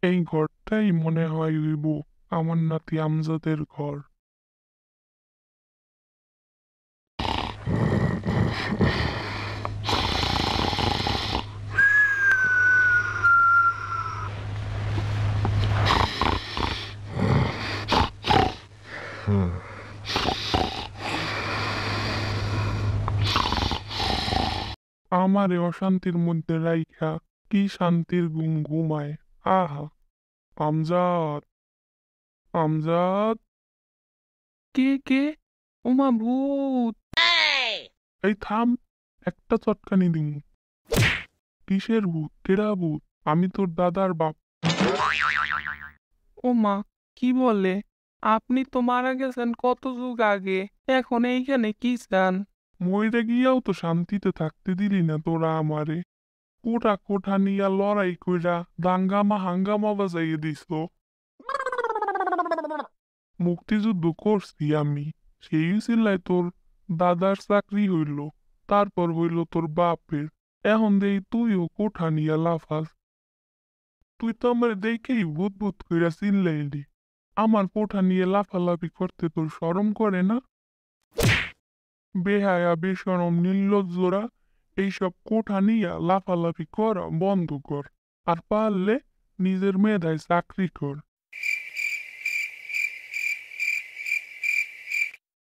এই ঘরটাই মনে হয় হইব আমার নাতি আমজাদের ঘর। আমারে অশান্তির মধ্যে রাইখা কি শান্তির ঘুম ঘুমায়। আহা! আমজাদ, আমজাদ। কে? ওমা ভূত! এই থাম, একটা চটকানি দিমু। কিসের ভূত? কেডা ভূত? আমি তোর দাদার বাপ। ওমা, কি বলে? আপনি তো মারা গেছেন কত যুগ আগে, এখন এইখানে কি চান? মইরা গিয়াও তো শান্তিতে থাকতে দিলি না তোরা আমারে। কোটা কোঠা নিয়া লড়াই কইরা দাঙ্গামা হাঙ্গামা বাজাইয়ে দিস। মুক্তিযুদ্ধ করছি আমি, সেই ছিলাই তোর দাদার চাকরি হইল, তারপর হইল তোর বাপের। এখন দেই তুইও কোঠা নিয়া লাফাস। তুই তো আমার দেখেই ভূত ভূত কইরা চিল্লাইলি। আমার কোঠা নিয়ে লাফালাফি করতে তোর শরম করে না? বেহায়া বেশরম নির্লজ্জরা, এইসব কোঠা নিয়া লাফালাফি করা বন্ধ কর। আর পারলে নিজের মেধায় চাকরি কর।